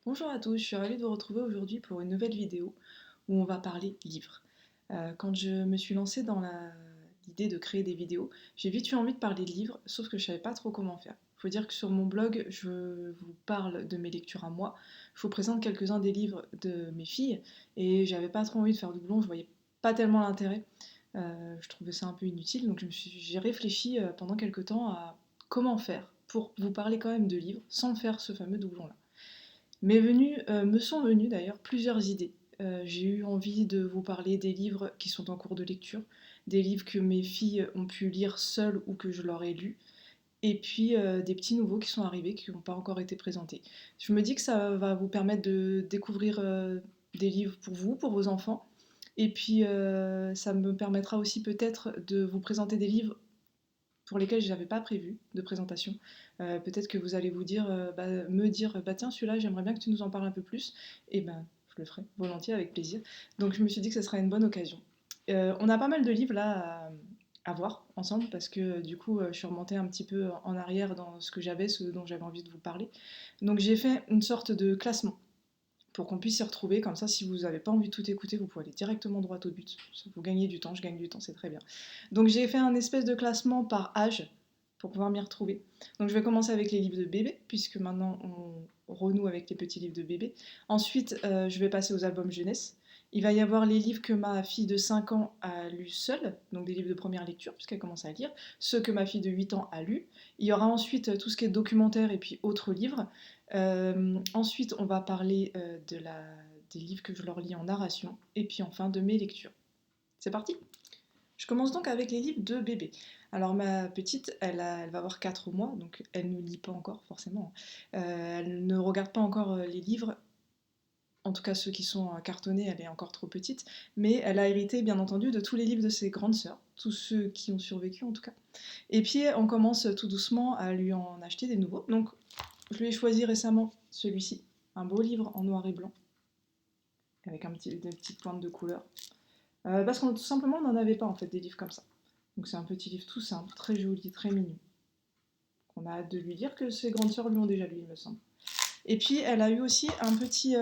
Bonjour à tous, je suis ravie de vous retrouver aujourd'hui pour une nouvelle vidéo où on va parler livres. Quand je me suis lancée dans l'idée de créer des vidéos, j'ai vite eu envie de parler de livres, sauf que je savais pas trop comment faire. Il faut dire que sur mon blog, je vous parle de mes lectures à moi, je vous présente quelques-uns des livres de mes filles, et j'avais pas trop envie de faire doublon, je voyais pas tellement l'intérêt. Je trouvais ça un peu inutile, donc j'ai réfléchi pendant quelques temps à comment faire pour vous parler quand même de livres sans faire ce fameux doublon-là. Me sont venues d'ailleurs plusieurs idées. J'ai eu envie de vous parler des livres qui sont en cours de lecture, des livres que mes filles ont pu lire seules ou que je leur ai lus, et puis des petits nouveaux qui sont arrivés, qui n'ont pas encore été présentés. Je me dis que ça va vous permettre de découvrir des livres pour vous, pour vos enfants, et puis ça me permettra aussi peut-être de vous présenter des livres pour lesquels je n'avais pas prévu de présentation. Peut-être que vous allez vous dire, me dire, bah tiens, celui-là, j'aimerais bien que tu nous en parles un peu plus. Et ben, je le ferai volontiers, avec plaisir. Donc je me suis dit que ce sera une bonne occasion. On a pas mal de livres là à voir ensemble parce que du coup, je suis remontée un petit peu en arrière dans ce que j'avais, ce dont j'avais envie de vous parler. Donc j'ai fait une sorte de classement pour qu'on puisse s'y retrouver. Comme ça, si vous n'avez pas envie de tout écouter, vous pouvez aller directement droit au but. Vous gagnez du temps, je gagne du temps, c'est très bien. Donc j'ai fait un espèce de classement par âge pour pouvoir m'y retrouver. Donc je vais commencer avec les livres de bébé, puisque maintenant on renoue avec les petits livres de bébé. Ensuite, je vais passer aux albums jeunesse. Il va y avoir les livres que ma fille de 5 ans a lus seule, donc des livres de première lecture, puisqu'elle commence à lire, ceux que ma fille de 8 ans a lus. Il y aura ensuite tout ce qui est documentaire et puis autres livres. Ensuite, on va parler des livres que je leur lis en narration, et puis enfin de mes lectures. C'est parti. Je commence donc avec les livres de bébé. Alors ma petite, elle va avoir 4 mois, donc elle ne lit pas encore forcément. Elle ne regarde pas encore les livres, en tout cas ceux qui sont cartonnés, elle est encore trop petite, mais elle a hérité bien entendu de tous les livres de ses grandes sœurs, tous ceux qui ont survécu en tout cas. Et puis on commence tout doucement à lui en acheter des nouveaux. Donc je lui ai choisi récemment celui-ci, un beau livre en noir et blanc, avec des petites pointes de couleur. Parce qu'on tout simplement on n'en avait pas en fait des livres comme ça. Donc c'est un petit livre tout simple, très joli, très mignon. On a hâte de lui dire que ses grandes sœurs lui ont déjà lu, il me semble. Et puis elle a eu aussi un petit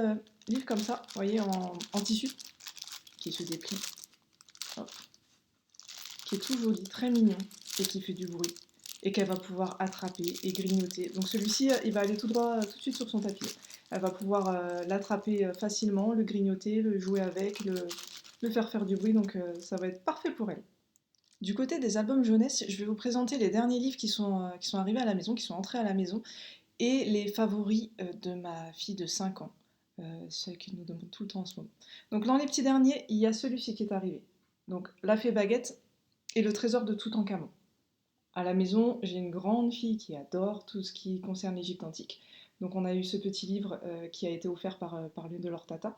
livre comme ça, vous voyez, en tissu, qui se déplie, hop, qui est tout joli, très mignon, et qui fait du bruit, et qu'elle va pouvoir attraper et grignoter. Donc celui-ci, il va aller tout droit, tout de suite sur son tapis. Elle va pouvoir l'attraper facilement, le grignoter, le jouer avec, le faire du bruit, donc ça va être parfait pour elle. Du côté des albums jeunesse, je vais vous présenter les derniers livres qui sont arrivés à la maison, qui sont entrés à la maison, et les favoris de ma fille de 5 ans, celle qui nous demande tout le temps en ce moment. Donc dans les petits derniers, il y a celui-ci qui est arrivé. Donc La Fée Baguette et le trésor de Toutankhamon. À la maison, j'ai une grande fille qui adore tout ce qui concerne l'Égypte antique. Donc on a eu ce petit livre qui a été offert par l'une de leurs tatas,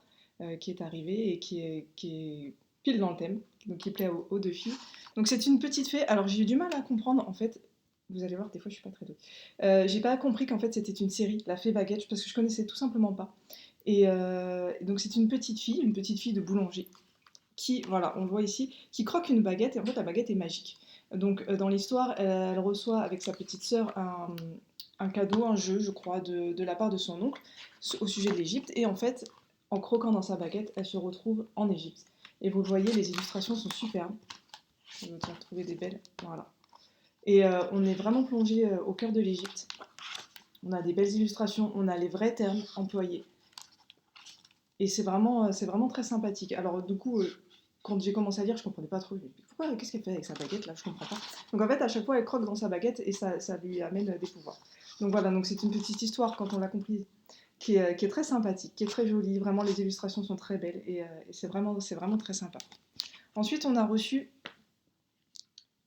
qui est arrivé et qui est pile dans le thème, donc qui plaît aux deux filles. Donc c'est une petite fée. Alors j'ai eu du mal à comprendre en fait. Vous allez voir, des fois je suis pas très douée. J'ai pas compris qu'en fait c'était une série, La Fée Baguette, parce que je connaissais tout simplement pas. Et donc c'est une petite fille de boulanger, qui, voilà, on le voit ici, qui croque une baguette, et en fait la baguette est magique. Donc dans l'histoire, elle reçoit avec sa petite sœur un cadeau, un jeu, je crois, de la part de son oncle au sujet de l'Égypte, et en fait, en croquant dans sa baguette, elle se retrouve en Égypte. Et vous le voyez, les illustrations sont superbes. Je vais en trouver des belles, voilà. Et on est vraiment plongé au cœur de l'Égypte. On a des belles illustrations, on a les vrais termes employés. Et c'est vraiment très sympathique. Alors du coup, quand j'ai commencé à lire, je comprenais pas trop. Je me dis, pourquoi, qu'est-ce qu'elle fait avec sa baguette là? Je comprends pas. Donc en fait, à chaque fois, elle croque dans sa baguette et ça lui amène des pouvoirs. Donc voilà, donc c'est une petite histoire quand on l'a compris, qui est très sympathique, qui est très jolie. Vraiment, les illustrations sont très belles et c'est vraiment très sympa. Ensuite, on a reçu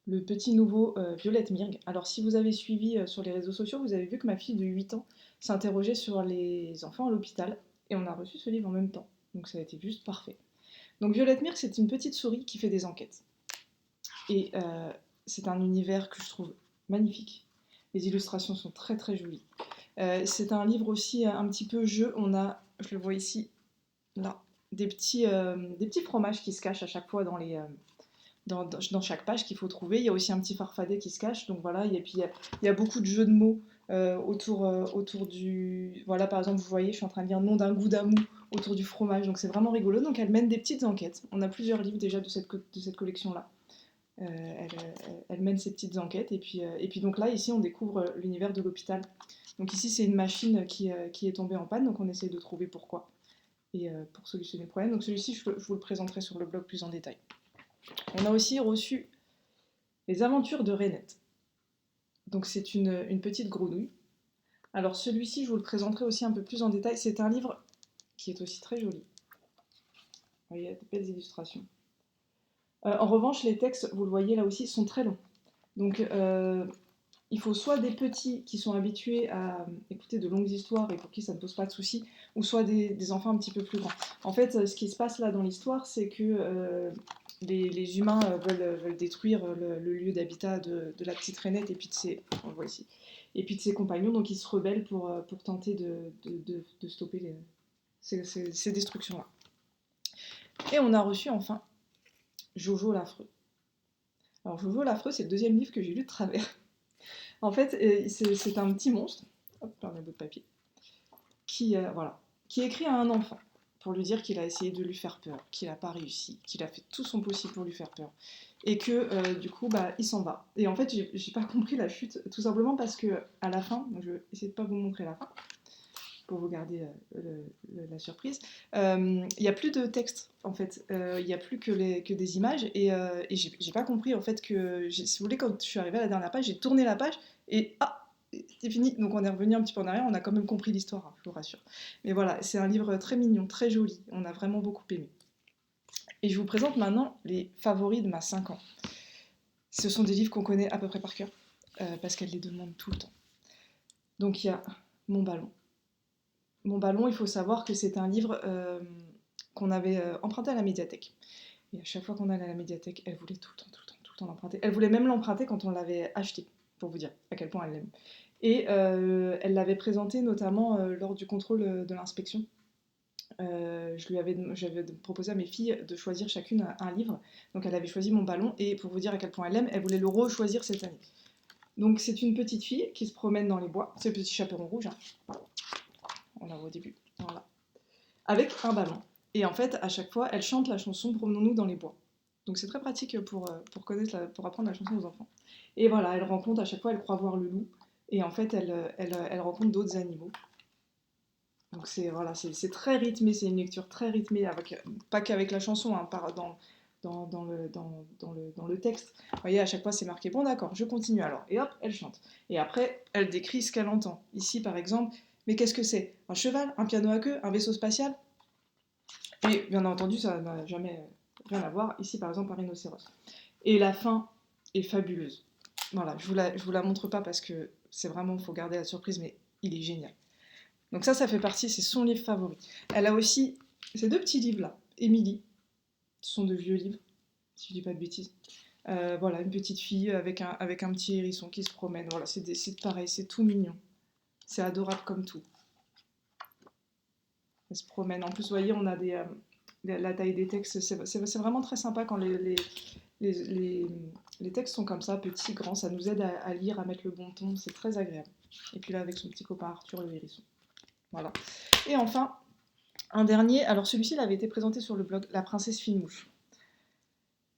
le petit nouveau Violette Mirgue. Alors si vous avez suivi sur les réseaux sociaux, vous avez vu que ma fille de 8 ans s'interrogeait sur les enfants à l'hôpital et on a reçu ce livre en même temps. Donc ça a été juste parfait. Donc Violette Mirgue, c'est une petite souris qui fait des enquêtes. Et c'est un univers que je trouve magnifique. Les illustrations sont très très jolies. C'est un livre aussi un petit peu jeu. On a, je le vois ici, là, des petits fromages qui se cachent à chaque fois dans chaque page qu'il faut trouver. Il y a aussi un petit farfadet qui se cache. Donc voilà, et puis il y a beaucoup de jeux de mots autour du... Voilà, par exemple, vous voyez, je suis en train de lire Nom d'un goût d'amour autour du fromage, donc c'est vraiment rigolo. Donc elle mène des petites enquêtes. On a plusieurs livres déjà de cette collection-là. Elle mène ses petites enquêtes. Et puis donc là, ici, on découvre l'univers de l'hôpital. Donc ici, c'est une machine qui est tombée en panne, donc on essaie de trouver pourquoi et pour solutionner le problème. Donc celui-ci, je vous le présenterai sur le blog plus en détail. On a aussi reçu Les aventures de Rainette. Donc c'est une petite grenouille. Alors celui-ci, je vous le présenterai aussi un peu plus en détail. C'est un livre qui est aussi très joli. Il y a des belles illustrations. En revanche, les textes, vous le voyez là aussi, sont très longs. Donc il faut soit des petits qui sont habitués à écouter de longues histoires et pour qui ça ne pose pas de soucis, ou soit des enfants un petit peu plus grands. En fait, ce qui se passe là dans l'histoire, c'est que les humains veulent détruire le lieu d'habitat de la petite Rainette et puis de ses, on le voit ici, et puis de ses compagnons, donc ils se rebellent pour tenter de stopper ces destructions-là. Et on a reçu enfin Jojo l'affreux. Alors Jojo l'affreux, c'est le deuxième livre que j'ai lu de travers. En fait, c'est un petit monstre, hop, par un bout de papier, voilà, qui écrit à un enfant pour lui dire qu'il a essayé de lui faire peur, qu'il n'a pas réussi, qu'il a fait tout son possible pour lui faire peur, et que du coup, il s'en va. Et en fait, j'ai pas compris la chute, tout simplement parce que à la fin, donc je vais essayer de pas vous montrer la fin, pour vous garder la surprise, il n'y a plus de texte, en fait. Il n'y a plus que des images, et j'ai pas compris, en fait, si vous voulez, quand je suis arrivée à la dernière page, j'ai tourné la page, et c'est fini. Donc on est revenu un petit peu en arrière, on a quand même compris l'histoire, hein, je vous rassure. Mais voilà, c'est un livre très mignon, très joli, on a vraiment beaucoup aimé. Et je vous présente maintenant les favoris de ma 5 ans. Ce sont des livres qu'on connaît à peu près par cœur, parce qu'elle les demande tout le temps. Donc il y a Mon ballon. Mon ballon, il faut savoir que c'est un livre qu'on avait emprunté à la médiathèque. Et à chaque fois qu'on allait à la médiathèque, elle voulait tout le temps l'emprunter. Elle voulait même l'emprunter quand on l'avait acheté, pour vous dire à quel point elle l'aime. Et elle l'avait présenté notamment lors du contrôle de l'inspection. J'avais proposé à mes filles de choisir chacune un livre. Donc elle avait choisi Mon ballon, et pour vous dire à quel point elle l'aime, elle voulait le rechoisir cette année. Donc c'est une petite fille qui se promène dans les bois. C'est le petit chaperon rouge, hein. On l'a voit au début. Voilà. Avec un ballon. Et en fait, à chaque fois, elle chante la chanson Promenons-nous dans les bois. Donc c'est très pratique pour apprendre la chanson aux enfants. Et voilà, elle rencontre, à chaque fois, elle croit voir le loup. Et en fait, elle rencontre d'autres animaux. Donc voilà, c'est très rythmé, c'est une lecture très rythmée, pas qu'avec la chanson, hein, dans le texte. Vous voyez, à chaque fois, c'est marqué, bon d'accord, je continue alors. Et hop, elle chante. Et après, elle décrit ce qu'elle entend. Ici, par exemple, mais qu'est-ce que c'est? Un cheval? Un piano à queue? Un vaisseau spatial? Et bien entendu, ça n'a jamais rien à voir. Ici, par exemple, un rhinocéros. Et la fin est fabuleuse. Voilà, je vous la montre pas parce que c'est vraiment, il faut garder la surprise, mais il est génial. Donc ça fait partie, c'est son livre favori. Elle a aussi ces deux petits livres-là, Émilie. Ce sont de vieux livres, si je dis pas de bêtises. Voilà, une petite fille avec un petit hérisson qui se promène. Voilà, c'est pareil, c'est tout mignon. C'est adorable comme tout. Elle se promène. En plus, vous voyez, on a la taille des textes. C'est vraiment très sympa quand les textes sont comme ça, petits, grands. Ça nous aide à lire, à mettre le bon ton. C'est très agréable. Et puis là, avec son petit copain Arthur, le hérisson. Voilà. Et enfin, un dernier. Alors celui-ci, il avait été présenté sur le blog La Princesse Fine-Mouche.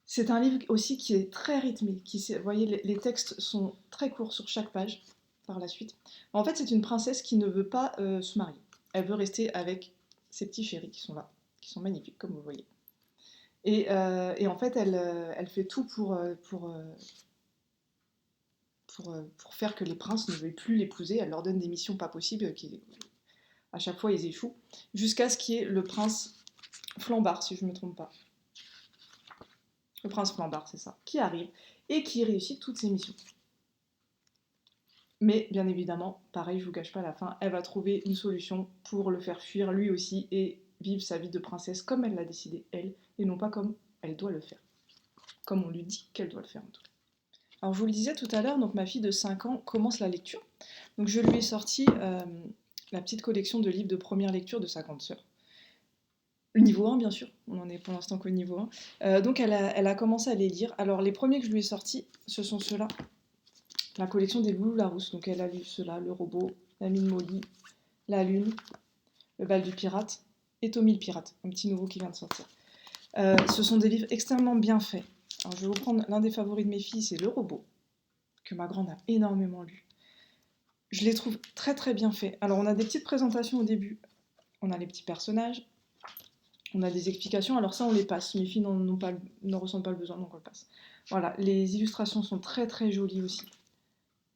C'est un livre aussi qui est très rythmé. Vous voyez, les textes sont très courts sur chaque page par la suite. En fait, c'est une princesse qui ne veut pas se marier. Elle veut rester avec ses petits chéris qui sont là, qui sont magnifiques, comme vous voyez. Et en fait, elle fait tout pour faire que les princes ne veuillent plus l'épouser. Elle leur donne des missions pas possibles, à chaque fois ils échouent, jusqu'à ce qu'il y ait le prince Flambard, si je ne me trompe pas. Le prince Flambard, c'est ça, qui arrive et qui réussit toutes ses missions. Mais bien évidemment, pareil, je vous cache pas à la fin, elle va trouver une solution pour le faire fuir lui aussi et vivre sa vie de princesse comme elle l'a décidé, elle, et non pas comme elle doit le faire. Comme on lui dit qu'elle doit le faire en tout cas. Alors je vous le disais tout à l'heure, donc ma fille de 5 ans commence la lecture. Donc je lui ai sorti la petite collection de livres de première lecture de sa grande sœur. Le niveau 1 bien sûr, on en est pour l'instant qu'au niveau 1. Donc elle a commencé à les lire. Alors les premiers que je lui ai sortis, ce sont ceux-là. la collection des Loulou Larousse. Donc elle a lu cela, Le Robot, La Mine Molly, La Lune, Le Bal du Pirate et Tommy le Pirate, un petit nouveau qui vient de sortir. Ce sont des livres extrêmement bien faits. Alors, je vais vous prendre l'un des favoris de mes filles, c'est Le Robot, que ma grande a énormément lu. Je les trouve très très bien faits. Alors on a des petites présentations au début, on a les petits personnages, on a des explications, alors ça on les passe, mes filles n'en ressentent pas le besoin, donc on le passe. Voilà, les illustrations sont très très jolies aussi,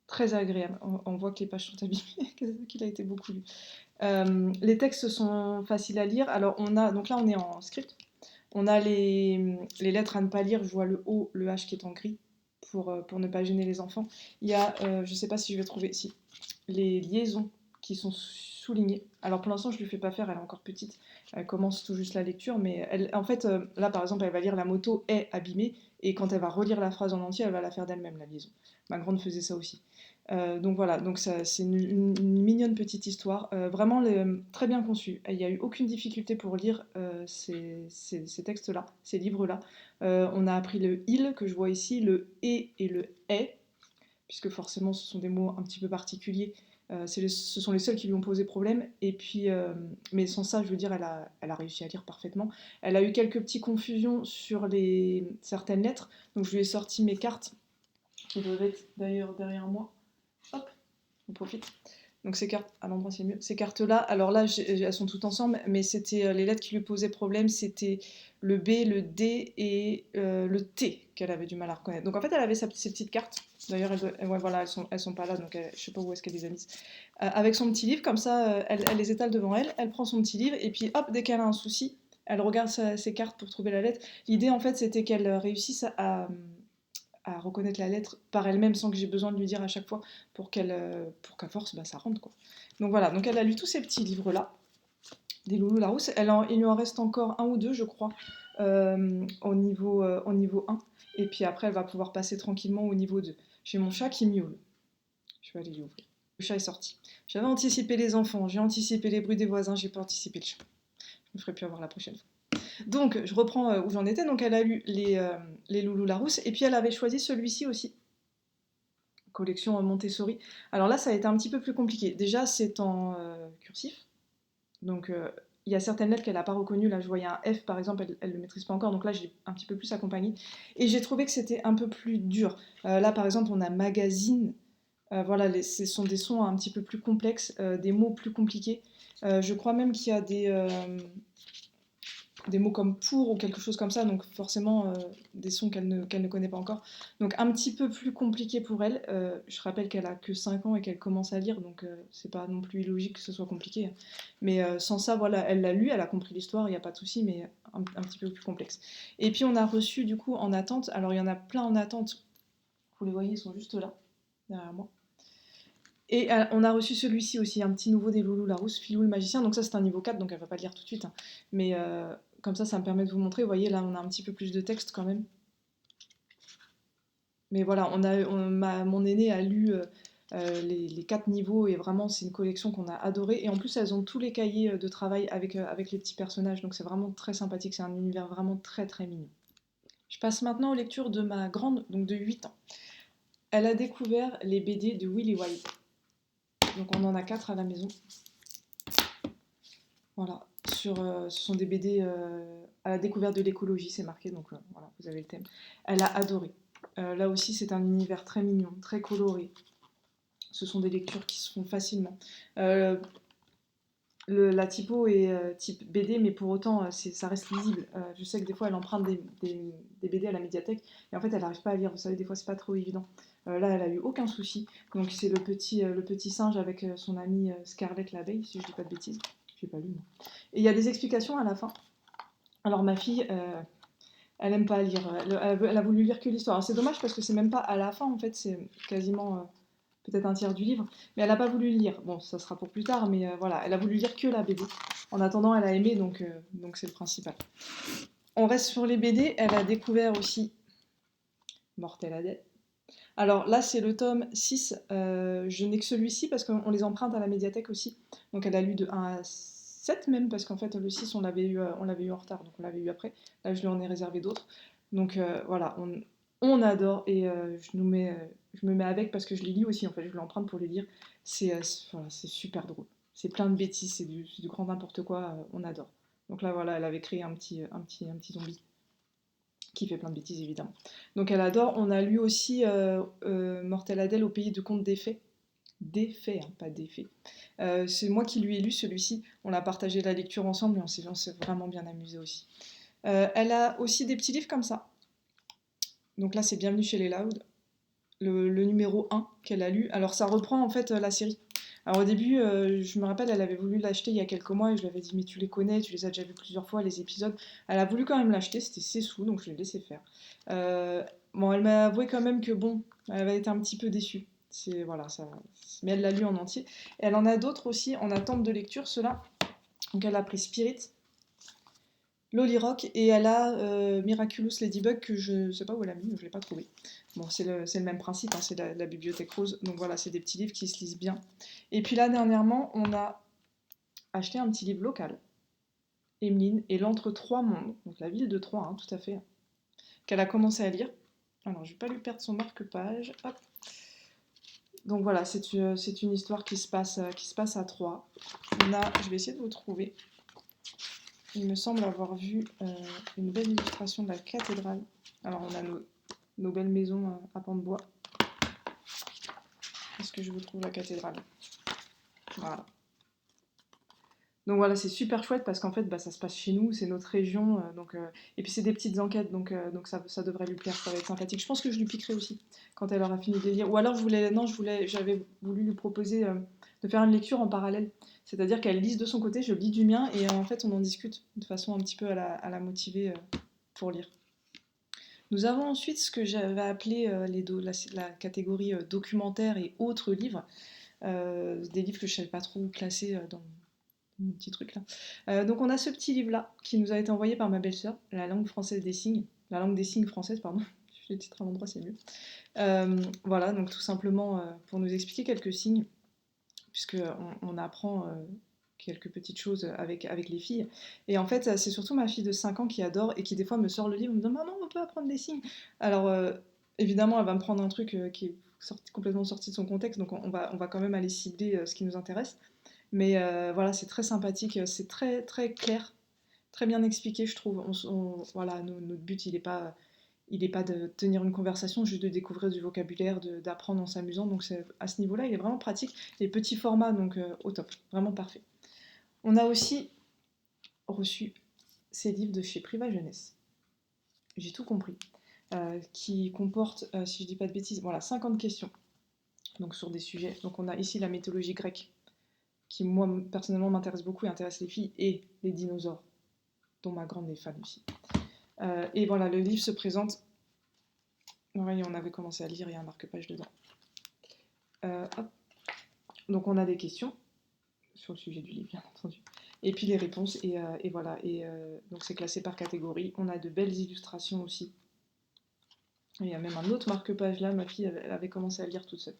très agréables. On voit que les pages sont abîmées, qu'il a été beaucoup lu. Les textes sont faciles à lire, alors donc là on est en script, on a les lettres à ne pas lire, je vois le O, le H qui est en gris, pour ne pas gêner les enfants. Il y a, je ne sais pas si je vais trouver, si, les liaisons qui sont soulignées. Alors pour l'instant je ne lui fais pas faire, elle est encore petite, elle commence tout juste la lecture, mais en fait, là par exemple elle va lire la moto est abîmée, et quand elle va relire la phrase en entier, elle va la faire d'elle-même, la liaison. Ma grande faisait ça aussi. Donc voilà, donc c'est une mignonne petite histoire, vraiment très bien conçue. Il n'y a eu aucune difficulté pour lire ces textes-là, ces livres-là. On a appris le il que je vois ici, le et le est, puisque forcément ce sont des mots un petit peu particuliers. Ce sont les seuls qui lui ont posé problème. Et puis, mais sans ça, je veux dire, elle a réussi à lire parfaitement. Elle a eu quelques petites confusions sur certaines lettres, donc je lui ai sorti mes cartes, qui doivent être d'ailleurs derrière moi. Hop, on profite. Donc ces cartes, à l'endroit c'est mieux. Ces cartes-là, alors là, elles sont toutes ensemble, mais c'était les lettres qui lui posaient problème, c'était le B, le D et le T qu'elle avait du mal à reconnaître. Donc en fait, elle avait ses petites cartes. D'ailleurs, ouais, voilà, elles sont pas là, donc je sais pas où est-ce qu'elle les a mises. Avec son petit livre, comme ça, elle les étale devant elle, elle prend son petit livre, et puis hop, dès qu'elle a un souci, elle regarde ses cartes pour trouver la lettre. L'idée, en fait, c'était qu'elle réussisse à reconnaître la lettre par elle-même sans que j'ai besoin de lui dire à chaque fois pour qu'à force ça rentre quoi. Donc voilà, donc elle a lu tous ces petits livres là, des Loulou Larousse. Il lui en reste encore un ou deux je crois au niveau 1 et puis après elle va pouvoir passer tranquillement au niveau 2. J'ai mon chat qui miaule. Je vais aller lui ouvrir. Le chat est sorti. J'avais anticipé les enfants, j'ai anticipé les bruits des voisins, j'ai pas anticipé le chat. Je me ferai plus avoir la prochaine fois. Donc, je reprends où j'en étais. Donc, elle a lu les Loulou Larousse. Et puis, elle avait choisi celui-ci aussi. Collection Montessori. Alors là, ça a été un petit peu plus compliqué. Déjà, c'est en cursif. Donc, il y a certaines lettres qu'elle n'a pas reconnues. Là, je voyais un F, par exemple, elle ne le maîtrise pas encore. Donc là, j'ai un petit peu plus accompagné. Et j'ai trouvé que c'était un peu plus dur. Là, par exemple, on a magazine. Voilà, ce sont des sons un petit peu plus complexes, des mots plus compliqués. Je crois même qu'il y a des mots comme pour ou quelque chose comme ça, donc forcément des sons qu'elle ne connaît pas encore. Donc un petit peu plus compliqué pour elle. Je rappelle qu'elle a que 5 ans et qu'elle commence à lire, donc c'est pas non plus illogique que ce soit compliqué. Mais sans ça, voilà, elle l'a lu, elle a compris l'histoire, il n'y a pas de souci, mais un petit peu plus complexe. Et puis on a reçu du coup en attente, alors il y en a plein en attente, vous les voyez, ils sont juste là, derrière moi. Et on a reçu celui-ci aussi, un petit nouveau des Loulou Larousse, Filou le magicien. Donc ça c'est un niveau 4, donc elle va pas le lire tout de suite. Hein. Mais comme ça me permet de vous montrer. Vous voyez, là on a un petit peu plus de texte quand même. Mais voilà, mon aîné a lu les 4 niveaux et vraiment c'est une collection qu'on a adorée. Et en plus elles ont tous les cahiers de travail avec les petits personnages, donc c'est vraiment très sympathique. C'est un univers vraiment très très mignon. Je passe maintenant aux lectures de ma grande, donc de 8 ans. Elle a découvert les BD de Willy Wilde. Donc on en a 4 à la maison. Voilà, ce sont des BD à la découverte de l'écologie, c'est marqué, donc voilà, vous avez le thème. Elle a adoré. Là aussi, c'est un univers très mignon, très coloré. Ce sont des lectures qui se font facilement. La typo est type BD, mais pour autant, ça reste lisible. Je sais que des fois, elle emprunte des BD à la médiathèque, et en fait, elle n'arrive pas à lire. Vous savez, des fois, c'est pas trop évident. Là, elle a eu aucun souci. Donc, c'est le petit singe avec son amie Scarlett l'abeille, si je dis pas de bêtises. J'ai pas lu, moi. Et il y a des explications à la fin. Alors, ma fille, elle aime pas lire. Elle a voulu lire que l'histoire. C'est dommage parce que c'est même pas à la fin, en fait, c'est quasiment peut-être un tiers du livre. Mais elle n'a pas voulu lire. Bon, ça sera pour plus tard, mais voilà, elle a voulu lire que la BD. En attendant, elle a aimé, donc c'est le principal. On reste sur les BD. Elle a découvert aussi Mortel Adèle. Alors là, c'est le tome 6. Je n'ai que celui-ci parce qu'on les emprunte à la médiathèque aussi. Donc elle a lu de 1 à 7 même, parce qu'en fait, le 6, on l'avait eu en retard, donc on l'avait eu après. Là, je lui en ai réservé d'autres. Donc voilà, On adore et je me mets avec parce que je les lis aussi, en fait, je l'emprunte pour les lire. Voilà, c'est super drôle. C'est plein de bêtises, c'est du grand n'importe quoi, on adore. Donc là, voilà, elle avait créé un petit zombie qui fait plein de bêtises, évidemment. Donc elle adore. On a lu aussi Mortel Adèle au pays de contes des fées. Des faits, hein, pas des faits. C'est moi qui lui ai lu celui-ci. On a partagé la lecture ensemble et on s'est vraiment bien amusé aussi. Elle a aussi des petits livres comme ça. Donc là, c'est Bienvenue chez les Loud, le numéro 1 qu'elle a lu. Alors ça reprend en fait la série. Alors au début, je me rappelle, elle avait voulu l'acheter il y a quelques mois et je lui avais dit mais tu les connais, tu les as déjà vus plusieurs fois les épisodes. Elle a voulu quand même l'acheter, c'était ses sous donc je l'ai laissé faire. Bon, elle m'a avoué quand même que bon, elle avait été un petit peu déçue. C'est voilà ça, mais elle l'a lu en entier. Et elle en a d'autres aussi en attente de lecture, ceux-là. Donc elle a pris Spirit, Lolly Rock et elle a Miraculous Ladybug que je ne sais pas où elle a mis, je ne l'ai pas trouvé. Bon, c'est le même principe, hein, c'est la bibliothèque rose. Donc voilà, c'est des petits livres qui se lisent bien. Et puis là, dernièrement, on a acheté un petit livre local, Emeline et l'Entre-Trois Mondes, donc la ville de Troyes, hein, tout à fait, qu'elle a commencé à lire. Alors, je ne vais pas lui perdre son marque-page. Hop. Donc voilà, c'est une histoire qui se passe à Troyes. Je vais essayer de vous trouver. Il me semble avoir vu une belle illustration de la cathédrale. Alors on a nos belles maisons à pans de bois. Est-ce que je vous trouve la cathédrale? Voilà. Donc voilà, c'est super chouette parce qu'en fait, bah, ça se passe chez nous, c'est notre région, et puis c'est des petites enquêtes, donc ça devrait lui plaire, ça va être sympathique. Je pense que je lui piquerai aussi quand elle aura fini de les lire. Ou alors j'avais voulu lui proposer de faire une lecture en parallèle, c'est-à-dire qu'elle lise de son côté, je lis du mien, et en fait on en discute de façon un petit peu à la motiver pour lire. Nous avons ensuite ce que j'avais appelé la catégorie documentaire et autres livres, des livres que je ne savais pas trop où classer dans mon petit truc là. Donc on a ce petit livre là qui nous a été envoyé par ma belle-sœur, la langue française des signes, la langue des signes française, pardon. Je le titre à l'endroit, c'est mieux. Voilà, donc tout simplement pour nous expliquer quelques signes, puisqu'on apprend quelques petites choses avec les filles. Et en fait, c'est surtout ma fille de 5 ans qui adore et qui des fois me sort le livre et me dit Maman, on peut apprendre des signes. Alors évidemment, elle va me prendre un truc qui est complètement sorti de son contexte, donc on va quand même aller cibler ce qui nous intéresse. Mais voilà, c'est très sympathique, c'est très, très clair, très bien expliqué, je trouve. Voilà, notre but, il est pas de tenir une conversation, juste de découvrir du vocabulaire, d'apprendre en s'amusant. Donc à ce niveau-là, il est vraiment pratique. Les petits formats, donc au top, vraiment parfait. On a aussi reçu ces livres de chez Priva Jeunesse. J'ai tout compris. Qui comporte, si je dis pas de bêtises, voilà, 50 questions. Donc sur des sujets. Donc on a ici la mythologie grecque, qui moi personnellement m'intéresse beaucoup et intéresse les filles, et les dinosaures, dont ma grande est fan aussi. Et voilà, le livre se présente. Oui, on avait commencé à lire, il y a un marque-page dedans. Hop. Donc on a des questions sur le sujet du livre, bien entendu. Et puis les réponses, et voilà. Et donc c'est classé par catégorie. On a de belles illustrations aussi. Il y a même un autre marque-page là, ma fille elle avait commencé à lire toute seule.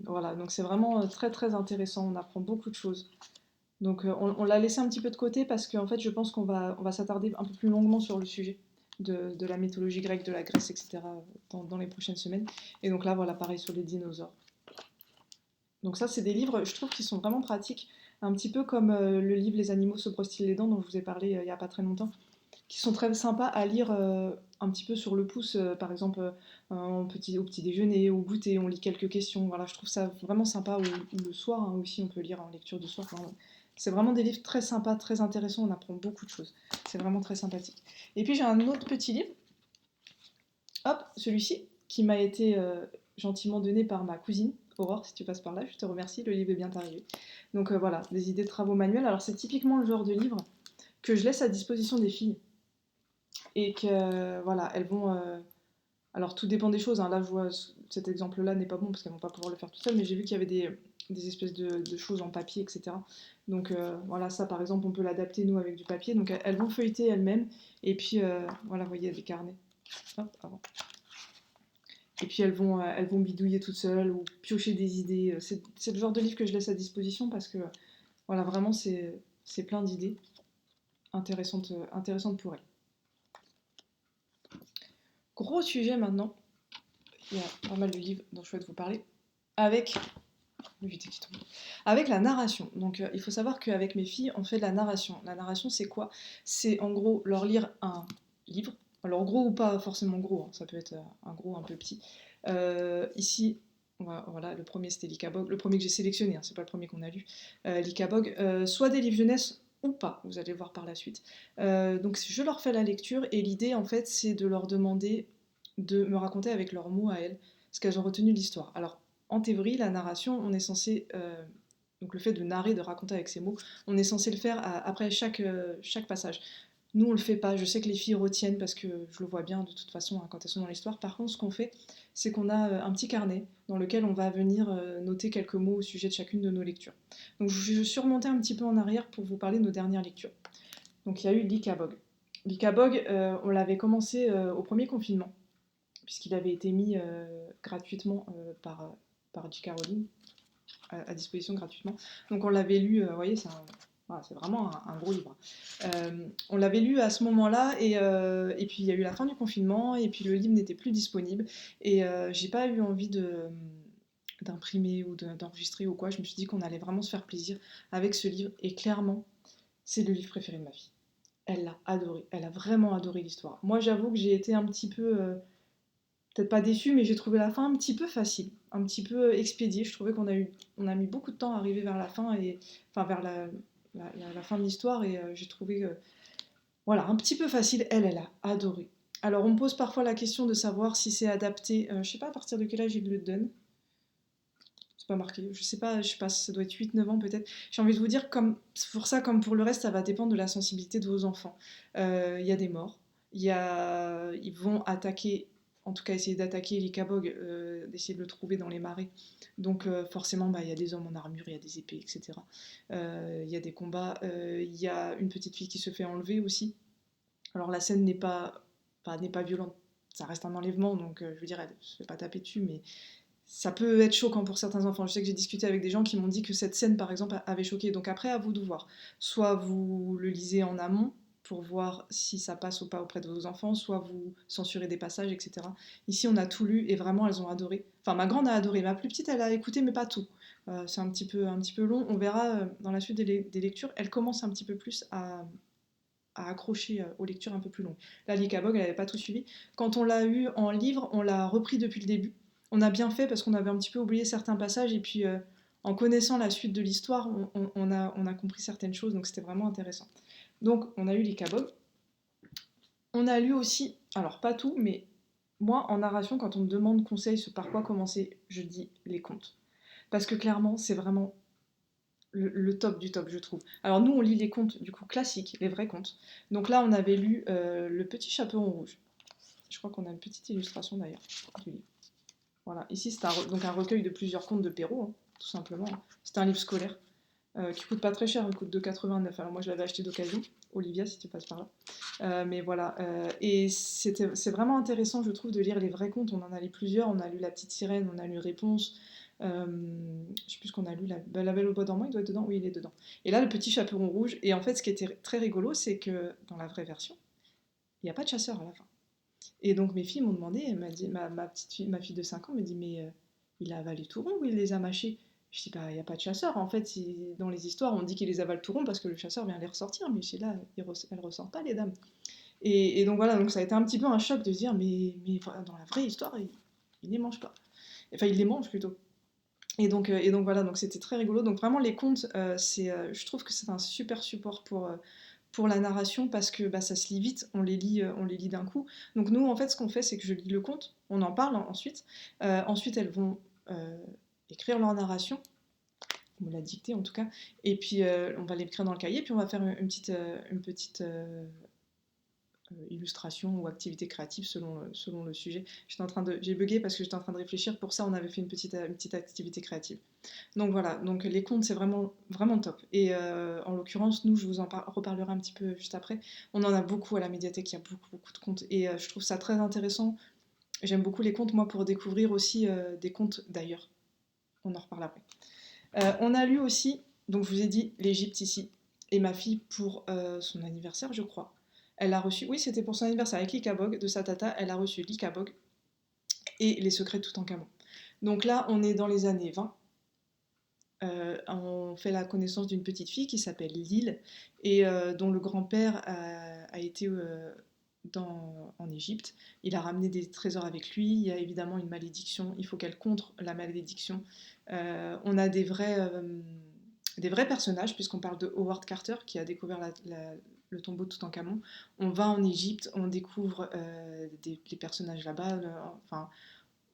Voilà, donc c'est vraiment très très intéressant, on apprend beaucoup de choses. Donc on l'a laissé un petit peu de côté parce qu'en fait je pense qu'on va s'attarder un peu plus longuement sur le sujet de la mythologie grecque, de la Grèce, etc. Dans les prochaines semaines. Et donc là voilà, pareil sur les dinosaures. Donc ça c'est des livres, je trouve, qui sont vraiment pratiques, un petit peu comme le livre Les animaux se brossent-ils les dents dont je vous ai parlé il n'y a pas très longtemps, qui sont très sympas à lire un petit peu sur le pouce, par exemple au petit déjeuner, au goûter, on lit quelques questions. Voilà, je trouve ça vraiment sympa, ou le soir hein, aussi, on peut lire en lecture de soir. Enfin, c'est vraiment des livres très sympas, très intéressants, on apprend beaucoup de choses. C'est vraiment très sympathique. Et puis j'ai un autre petit livre, hop, celui-ci, qui m'a été gentiment donné par ma cousine. Aurore, si tu passes par là, je te remercie, le livre est bien arrivé. Donc voilà, des idées de travaux manuels. Alors c'est typiquement le genre de livre que je laisse à disposition des filles et que voilà, elles vont. Alors tout dépend des choses. Hein. Là, je vois cet exemple-là n'est pas bon parce qu'elles vont pas pouvoir le faire tout seules, mais j'ai vu qu'il y avait des espèces de choses en papier, etc. Donc voilà, ça par exemple, on peut l'adapter nous avec du papier. Donc elles vont feuilleter elles-mêmes et puis voilà, vous voyez, il y a des carnets. Hop, avant. Et puis elles vont bidouiller toutes seules ou piocher des idées. C'est le genre de livre que je laisse à disposition parce que voilà, vraiment c'est plein d'idées intéressantes pour elles. Gros sujet maintenant, il y a pas mal de livres dont je souhaite vous parler, avec, avec la narration. Donc il faut savoir qu'avec mes filles, on fait de la narration. La narration, c'est quoi? C'est en gros leur lire un livre, alors gros ou pas forcément gros, hein, ça peut être un gros, un peu petit. Ici, voilà, le premier c'était Likabog, le premier que j'ai sélectionné, hein, c'est pas le premier qu'on a lu. Likabog, soit des livres jeunesse ou pas, vous allez voir par la suite. Donc je leur fais la lecture et l'idée en fait c'est de leur demander de me raconter avec leurs mots à elles ce qu'elles ont retenu de l'histoire. Alors en théorie, la narration, on est censé, donc le fait de narrer, de raconter avec ses mots, on est censé le faire après chaque passage. Nous, on le fait pas. Je sais que les filles retiennent parce que je le vois bien de toute façon hein, quand elles sont dans l'histoire. Par contre, ce qu'on fait, c'est qu'on a un petit carnet dans lequel on va venir noter quelques mots au sujet de chacune de nos lectures. Donc, je suis remontée un petit peu en arrière pour vous parler de nos dernières lectures. Donc, il y a eu Likabog. Likabog, on l'avait commencé au premier confinement, puisqu'il avait été mis gratuitement par J.K. Rowling, à disposition gratuitement. Donc on l'avait lu, vous voyez, voilà, c'est vraiment un gros livre. On l'avait lu à ce moment-là, et puis il y a eu la fin du confinement, et puis le livre n'était plus disponible, et j'ai pas eu envie d'imprimer ou d'enregistrer ou quoi. Je me suis dit qu'on allait vraiment se faire plaisir avec ce livre, et clairement, c'est le livre préféré de ma fille. Elle l'a adoré, elle a vraiment adoré l'histoire. Moi j'avoue que j'ai été un petit peu peut-être pas déçue, mais j'ai trouvé la fin un petit peu facile, un petit peu expédiée. Je trouvais on a mis beaucoup de temps à arriver vers la fin, enfin vers la fin de l'histoire, et j'ai trouvé, voilà, un petit peu facile. Elle a adoré. Alors on me pose parfois la question de savoir si c'est adapté, je sais pas à partir de quel âge il le donne, c'est pas marqué, je sais pas, ça doit être 8-9 ans peut-être. J'ai envie de vous dire, comme pour ça, comme pour le reste, ça va dépendre de la sensibilité de vos enfants. Il y a des morts, ils vont attaquer, en tout cas essayer d'attaquer les Kabog, d'essayer de le trouver dans les marais. Donc forcément, bah, il y a des hommes en armure, il y a des épées, etc. Il y a des combats, il y a une petite fille qui se fait enlever aussi. Alors la scène n'est pas violente, ça reste un enlèvement, donc je veux dire, elle ne se fait pas taper dessus, mais ça peut être choquant pour certains enfants. Je sais que j'ai discuté avec des gens qui m'ont dit que cette scène, par exemple, avait choqué. Donc après, à vous de voir. Soit vous le lisez en amont pour voir si ça passe ou pas auprès de vos enfants, soit vous censurez des passages, etc. Ici, on a tout lu et vraiment, elles ont adoré. Enfin, ma grande a adoré. Ma plus petite, elle a écouté, mais pas tout. C'est un petit peu long. On verra dans la suite des lectures. Elle commence un petit peu plus à accrocher aux lectures un peu plus longues. La Likabog, elle n'avait pas tout suivi. Quand on l'a eu en livre, on l'a repris depuis le début. On a bien fait parce qu'on avait un petit peu oublié certains passages, et puis en connaissant la suite de l'histoire, on a compris certaines choses, donc c'était vraiment intéressant. Donc on a eu Likabog. On a lu aussi, alors pas tout, mais moi en narration, quand on me demande conseil sur par quoi commencer, je dis les contes. Parce que clairement, c'est vraiment le top du top, je trouve. Alors nous, on lit les contes du coup classiques, les vrais contes. Donc là, on avait lu Le Petit Chaperon Rouge. Je crois qu'on a une petite illustration d'ailleurs du livre. Voilà, ici c'est donc un recueil de plusieurs contes de Perrault, hein, tout simplement. C'est un livre scolaire qui coûte pas très cher, il coûte 2,89. Alors moi je l'avais acheté d'occasion, Olivia si tu passes par là. Mais voilà, et c'est vraiment intéressant je trouve de lire les vrais contes. On en a lu plusieurs, on a lu La Petite Sirène, on a lu Réponse, je sais plus ce qu'on a lu, la Belle au bois dormant, il doit être dedans, oui il est dedans. Et là Le Petit Chaperon Rouge, et en fait ce qui était très rigolo c'est que dans la vraie version, il n'y a pas de chasseur à la fin. Et donc mes filles m'ont demandé, elle m'a dit, ma fille de 5 ans me dit mais il a avalé tout rond ou il les a mâchés? Je dis bah il n'y a pas de chasseur, en fait dans les histoires on dit qu'il les avale tout rond parce que le chasseur vient les ressortir, mais chez là elle ressort pas les dames. Et donc voilà, donc ça a été un petit peu un choc de se dire mais dans la vraie histoire il les mange pas. Enfin il les mange plutôt. Et donc voilà, donc c'était très rigolo. Donc vraiment les contes, je trouve que c'est un super support pour la narration parce que bah, ça se lit vite, on les lit d'un coup. Donc nous, en fait, ce qu'on fait, c'est que je lis le conte, on en parle ensuite. Ensuite, elles vont écrire leur narration, on l'a dictée en tout cas, et puis on va l'écrire dans le cahier, puis on va faire une petite illustration ou activité créative selon le sujet. J'ai bugué parce que j'étais en train de réfléchir, pour ça on avait fait une petite activité créative. Donc voilà, donc les contes c'est vraiment, vraiment top. Et en l'occurrence, nous, je vous en reparlerai un petit peu juste après. On en a beaucoup à la médiathèque, il y a beaucoup, beaucoup de contes. Et je trouve ça très intéressant. J'aime beaucoup les contes, moi, pour découvrir aussi des contes d'ailleurs. On en reparle après. On a lu aussi, donc je vous ai dit, l'Égypte ici. Et ma fille, pour son anniversaire, je crois, Elle a reçu, oui, c'était pour son anniversaire avec l'Ikabog de sa tata, elle a reçu l'Ikabog et les secrets de Toutankhamon. Donc là, on est dans les années 20. On fait la connaissance d'une petite fille qui s'appelle Lille et dont le grand-père a été en Égypte. Il a ramené des trésors avec lui. Il y a évidemment une malédiction. Il faut qu'elle contre la malédiction. On a des vrais personnages, puisqu'on parle de Howard Carter qui a découvert le tombeau de Toutankhamon. On va en Égypte, on découvre des personnages là-bas. Enfin,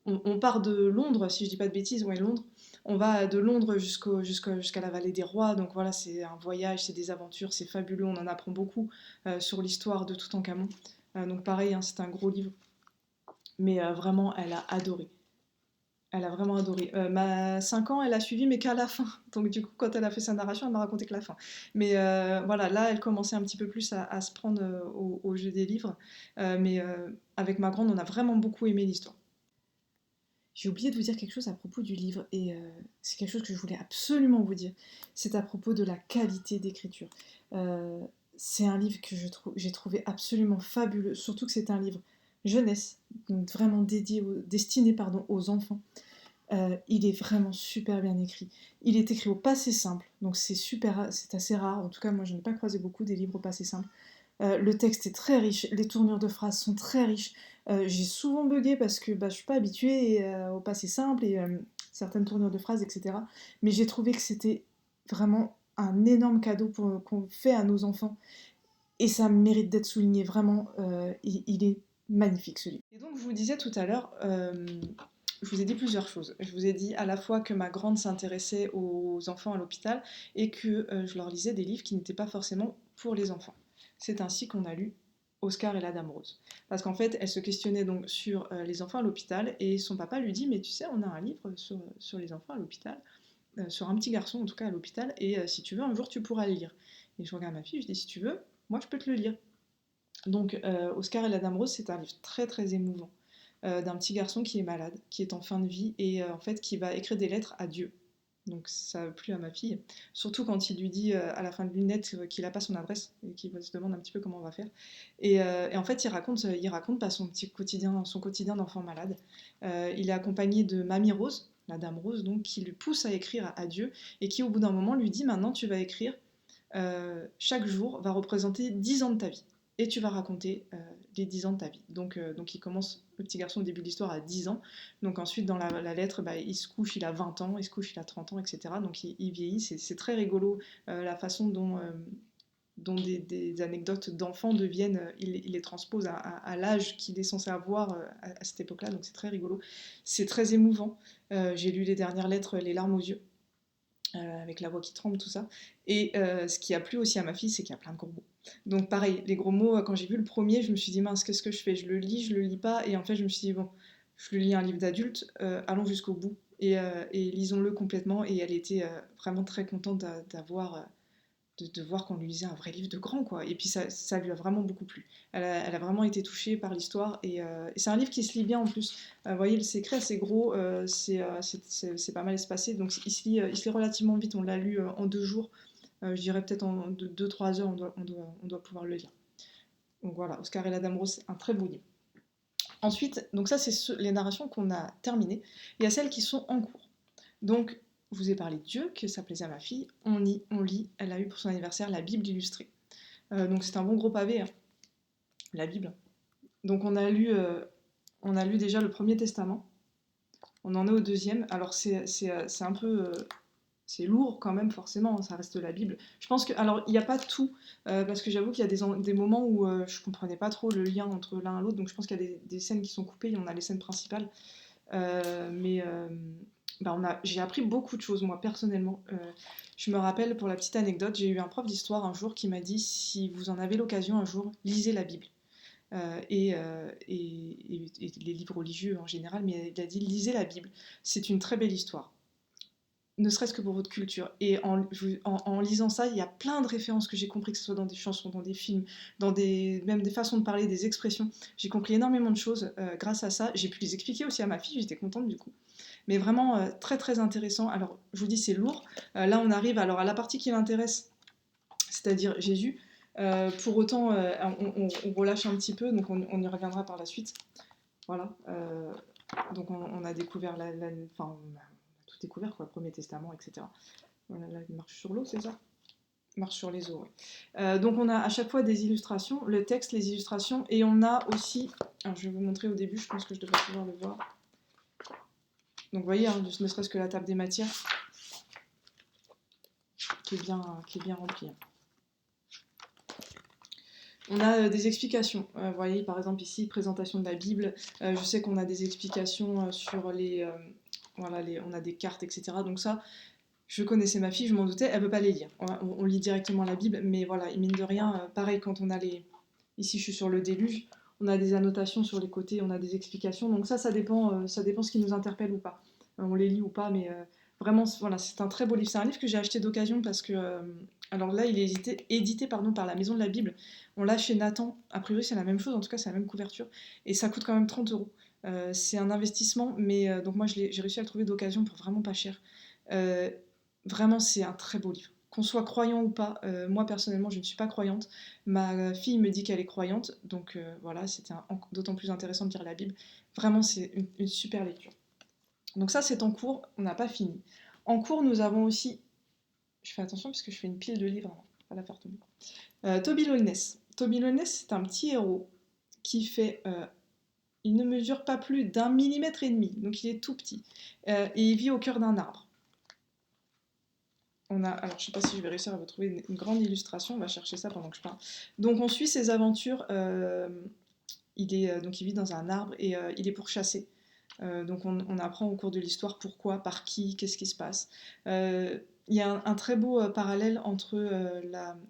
on part de Londres, si je dis pas de bêtises, ouais, Londres. On va de Londres jusqu'à la vallée des rois, donc voilà, c'est un voyage, c'est des aventures, c'est fabuleux, on en apprend beaucoup sur l'histoire de Toutankhamon. Donc pareil, hein, c'est un gros livre, mais vraiment, elle a adoré. Elle a vraiment adoré. Ma 5 ans, elle a suivi, mais qu'à la fin. Donc du coup, quand elle a fait sa narration, elle m'a raconté que la fin. Mais voilà, là, elle commençait un petit peu plus à se prendre au jeu des livres. Mais avec ma grande, on a vraiment beaucoup aimé l'histoire. J'ai oublié de vous dire quelque chose à propos du livre, et c'est quelque chose que je voulais absolument vous dire. C'est à propos de la qualité d'écriture. Euh, c'est un livre que j'ai trouvé absolument fabuleux, surtout que c'est un livre jeunesse, donc vraiment destiné aux enfants. Il est vraiment super bien écrit. Il est écrit au passé simple, donc c'est assez rare. En tout cas, moi, je n'ai pas croisé beaucoup des livres au passé simple. Le texte est très riche, les tournures de phrases sont très riches. J'ai souvent bugué parce que je suis pas habituée au passé simple et certaines tournures de phrases, etc. Mais j'ai trouvé que c'était vraiment un énorme cadeau qu'on fait à nos enfants et ça mérite d'être souligné. Vraiment, il est magnifique ce livre. Et donc, je vous disais tout à l'heure, je vous ai dit plusieurs choses. Je vous ai dit à la fois que ma grande s'intéressait aux enfants à l'hôpital et que je leur lisais des livres qui n'étaient pas forcément pour les enfants. C'est ainsi qu'on a lu Oscar et la Dame Rose. Parce qu'en fait, elle se questionnait donc sur les enfants à l'hôpital et son papa lui dit, mais tu sais, on a un livre sur les enfants à l'hôpital, sur un petit garçon en tout cas à l'hôpital, et si tu veux, un jour tu pourras le lire. Et je regarde ma fille, je dis, si tu veux, moi je peux te le lire. Donc Oscar et la Dame Rose, c'est un livre très très émouvant d'un petit garçon qui est malade, qui est en fin de vie et en fait qui va écrire des lettres à Dieu. Donc ça a plu à ma fille, surtout quand il lui dit à la fin de lunette qu'il n'a pas son adresse et qu'il se demande un petit peu comment on va faire. Et en fait, il raconte pas son quotidien d'enfant malade. Il est accompagné de Mamie Rose, la Dame Rose, donc qui le pousse à écrire à Dieu et qui au bout d'un moment lui dit maintenant tu vas écrire, chaque jour va représenter 10 ans de ta vie. Et tu vas raconter les 10 ans de ta vie. Donc il commence, le petit garçon, au début de l'histoire, à 10 ans. Donc ensuite, dans la lettre, il se couche, il a 20 ans, il se couche, il a 30 ans, etc. Donc il vieillit. C'est très rigolo la façon dont des anecdotes d'enfants deviennent, il les transpose à l'âge qu'il est censé avoir à cette époque-là. Donc c'est très rigolo. C'est très émouvant. J'ai lu les dernières lettres, les larmes aux yeux. Avec la voix qui tremble, tout ça. Et ce qui a plu aussi à ma fille, c'est qu'il y a plein de gros mots. Donc pareil, les gros mots, quand j'ai vu le premier, je me suis dit, mince, qu'est-ce que je fais? Je le lis pas, et en fait je me suis dit, bon, je le lis un livre d'adulte, allons jusqu'au bout, et lisons-le complètement, et elle était vraiment très contente d'avoir de voir qu'on lui lisait un vrai livre de grand, quoi. Et puis ça lui a vraiment beaucoup plu. Elle a vraiment été touchée par l'histoire, et c'est un livre qui se lit bien en plus. Vous voyez, c'est écrit assez gros, c'est pas mal espacé, donc il se lit relativement vite. On l'a lu en 2 jours, je dirais peut-être en 2-3 heures, on doit pouvoir le lire. Donc voilà, Oscar et la Dame Rose, c'est un très beau livre. Ensuite, donc ça, c'est les narrations qu'on a terminées. Il y a celles qui sont en cours. Donc, je vous ai parlé de Dieu, que ça plaisait à ma fille. On lit, elle a eu pour son anniversaire la Bible illustrée. Donc c'est un bon gros pavé, hein, la Bible. Donc on a lu déjà le Premier Testament. On en est au deuxième. Alors c'est un peu... c'est lourd quand même, forcément, ça reste la Bible. Je pense que... Alors, il n'y a pas tout, parce que j'avoue qu'il y a des moments où je comprenais pas trop le lien entre l'un et l'autre, donc je pense qu'il y a des scènes qui sont coupées, on a les scènes principales. Mais j'ai appris beaucoup de choses, moi, personnellement. Je me rappelle, pour la petite anecdote, j'ai eu un prof d'histoire un jour qui m'a dit, si vous en avez l'occasion un jour, lisez la Bible. Et les livres religieux en général, mais il a dit, lisez la Bible. C'est une très belle histoire, ne serait-ce que pour votre culture. Et en lisant ça, il y a plein de références que j'ai compris, que ce soit dans des chansons, dans des films, même des façons de parler, des expressions. J'ai compris énormément de choses grâce à ça. J'ai pu les expliquer aussi à ma fille, j'étais contente du coup. Mais vraiment très très intéressant. Alors je vous dis, c'est lourd. Là on arrive alors à la partie qui m'intéresse, c'est-à-dire Jésus. Pour autant, on relâche un petit peu, donc on y reviendra par la suite. Voilà. Donc on a découvert enfin, on a tout découvert, quoi, le Premier Testament, etc. Voilà, là, il marche sur l'eau, c'est ça? Marche sur les eaux, ouais. Donc on a à chaque fois des illustrations, le texte, les illustrations, et on a aussi, alors je vais vous montrer au début, je pense que je devrais pouvoir le voir. Donc vous voyez, hein, ne serait-ce que la table des matières, qui est bien remplie. On a des explications. Vous voyez, par exemple ici, présentation de la Bible. Je sais qu'on a des explications sur voilà, on a des cartes, etc. Donc ça, je connaissais ma fille, je m'en doutais, elle ne veut pas les lire. On lit directement la Bible, mais voilà, mine de rien, pareil, quand on a les... Ici, je suis sur le déluge, on a des annotations sur les côtés, on a des explications. Donc ça dépend ce qui nous interpelle ou pas. On les lit ou pas, mais vraiment, voilà, c'est un très beau livre. C'est un livre que j'ai acheté d'occasion parce que... alors là, il est édité pardon, par la Maison de la Bible. On l'a chez Nathan. A priori, c'est la même chose, en tout cas, c'est la même couverture. Et ça coûte quand même 30 €. C'est un investissement, mais donc moi, j'ai réussi à le trouver d'occasion pour vraiment pas cher. Euh, Vraiment, c'est un très beau livre. Qu'on soit croyant ou pas, moi personnellement, je ne suis pas croyante. Ma fille me dit qu'elle est croyante, donc voilà, c'était d'autant plus intéressant de lire la Bible. Vraiment, c'est une super lecture. Donc ça, c'est en cours, on n'a pas fini. En cours, nous avons aussi, je fais attention parce que je fais une pile de livres, hein, pas la faire tomber. Toby Lowness. Toby Lowness, c'est un petit héros qui fait il ne mesure pas plus d'1,5 mm, donc il est tout petit. Et il vit au cœur d'un arbre. Alors je sais pas si je vais réussir à vous trouver une grande illustration, on va chercher ça pendant que je parle. Donc on suit ses aventures, donc il vit dans un arbre et il est pourchassé. Donc on apprend au cours de l'histoire pourquoi, par qui, qu'est-ce qui se passe. Il y a un très beau parallèle entre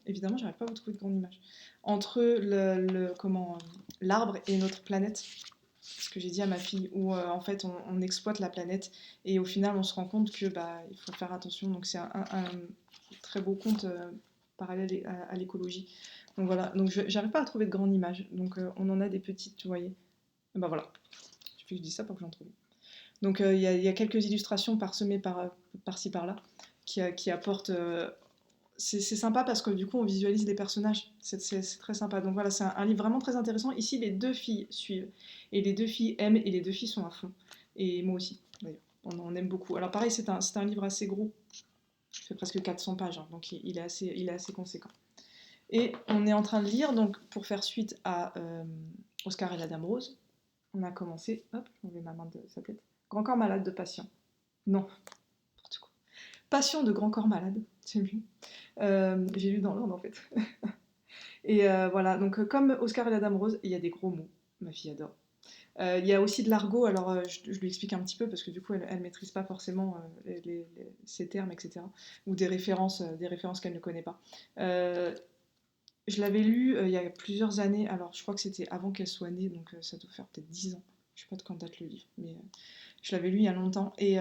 évidemment j'arrive pas à vous trouver de grande image, entre l'arbre et notre planète, ce que j'ai dit à ma fille, où en fait on exploite la planète et au final on se rend compte que il faut faire attention. Donc c'est un très beau conte parallèle à l'écologie. Donc voilà, donc j'arrive pas à trouver de grandes images, donc on en a des petites, vous voyez. Et ben voilà, il suffit que je dise ça pour que j'en trouve. Donc il y a quelques illustrations parsemées par-ci par-là qui apportent c'est sympa parce que du coup on visualise les personnages, c'est très sympa. Donc voilà, c'est un livre vraiment très intéressant. Ici les deux filles suivent, et les deux filles aiment, et les deux filles sont à fond. Et moi aussi d'ailleurs, on aime beaucoup. Alors pareil, c'est un livre assez gros, il fait presque 400 pages, hein, donc il est assez conséquent. Et on est en train de lire, donc pour faire suite à Oscar et la Dame Rose, on a commencé, hop, je mets ma main de sa tête, Grand corps malade de patient. Non, n'importe quoi. Passion de grand corps malade, c'est lui. J'ai lu dans l'ordre en fait. Et voilà, donc comme Oscar et la Dame Rose, il y a des gros mots, ma fille adore. Il y a aussi de l'argot, alors je lui explique un petit peu parce que du coup elle maîtrise pas forcément ces termes, etc. Ou des références qu'elle ne connaît pas. Je l'avais lu il y a plusieurs années, alors je crois que c'était avant qu'elle soit née, donc ça doit faire peut-être 10 ans. Je sais pas de quand date le livre, mais je l'avais lu il y a longtemps. Et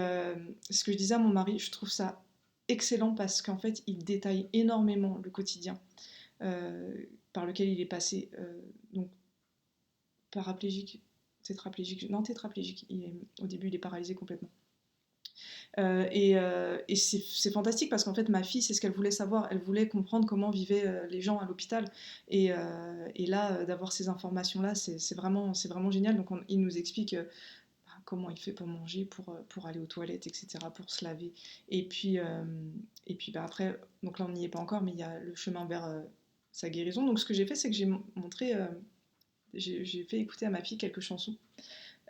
ce que je disais à mon mari, je trouve ça excellent parce qu'en fait il détaille énormément le quotidien par lequel il est passé. Donc paraplégique, tétraplégique, non tétraplégique, au début il est paralysé complètement. Et c'est fantastique parce qu'en fait ma fille c'est ce qu'elle voulait savoir, elle voulait comprendre comment vivaient les gens à l'hôpital, et là d'avoir ces informations là c'est vraiment génial. Donc il nous explique comment il fait pour manger, pour aller aux toilettes, etc., pour se laver. Et puis après, donc là on n'y est pas encore, mais il y a le chemin vers sa guérison. Donc ce que j'ai fait, c'est que j'ai fait écouter à ma fille quelques chansons.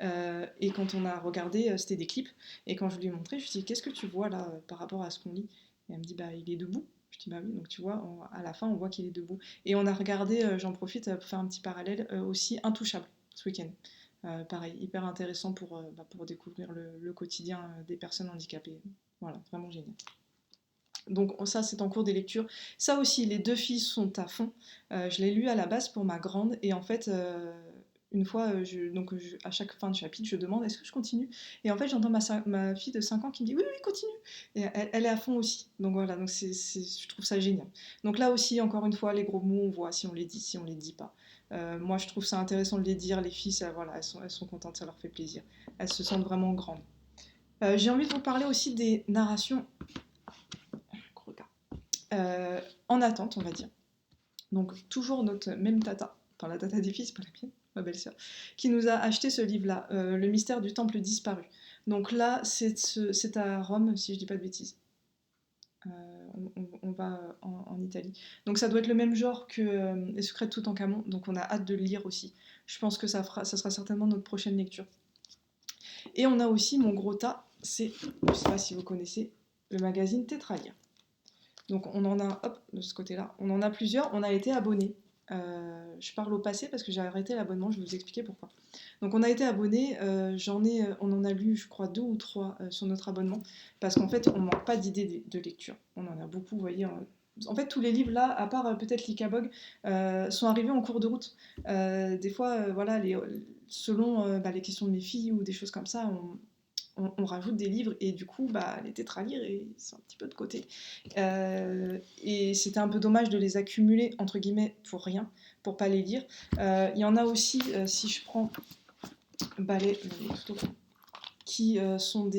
Et quand on a regardé, c'était des clips. Et quand je lui ai montré, je lui ai dit, qu'est-ce que tu vois là par rapport à ce qu'on lit? Et elle me dit, il est debout. Je dis, bah oui, donc tu vois, à la fin, on voit qu'il est debout. Et on a regardé, j'en profite pour faire un petit parallèle, aussi Intouchable ce week-end. Pareil, hyper intéressant pour découvrir le quotidien des personnes handicapées. Voilà, vraiment génial. Donc ça, c'est en cours des lectures. Ça aussi, les deux filles sont à fond. Je l'ai lu à la base pour ma grande, et en fait, une fois, à chaque fin de chapitre, je demande est-ce que je continue. Et en fait, j'entends ma fille de 5 ans qui me dit oui, oui, continue. Et elle est à fond aussi. Donc voilà, donc je trouve ça génial. Donc là aussi, encore une fois, les gros mots, on voit si on les dit, si on les dit pas. Moi, je trouve ça intéressant de les dire. Les filles, ça, voilà, elles sont contentes, ça leur fait plaisir. Elles se sentent vraiment grandes. J'ai envie de vous parler aussi des narrations en attente, on va dire. Donc toujours notre même tata, enfin la tata des filles, c'est pas la mienne, ma belle-sœur, qui nous a acheté ce livre-là, Le mystère du temple disparu. Donc là, c'est à Rome, si je dis pas de bêtises. On va en Italie. Donc ça doit être le même genre que Les Secrets de Toutankhamon, donc on a hâte de le lire aussi. Je pense que ça sera certainement notre prochaine lecture. Et on a aussi mon gros tas, c'est, je sais pas si vous connaissez, le magazine Tétralire. Donc on en a, hop, de ce côté-là, on en a plusieurs, on a été abonnés. Je parle au passé parce que j'ai arrêté l'abonnement, je vais vous expliquer pourquoi. Donc on a été abonnés, on en a lu je crois 2 ou 3 sur notre abonnement, parce qu'en fait on ne manque pas d'idées de lecture. On en a beaucoup, vous voyez. En fait tous les livres là, à part peut-être l'Ikabog, sont arrivés en cours de route. Des fois, voilà, selon les questions de mes filles ou des choses comme ça, on rajoute des livres et du coup les tétralires c'est un petit peu de côté et c'était un peu dommage de les accumuler entre guillemets pour rien, pour pas les lire. Il y en a aussi, si je prends les qui sont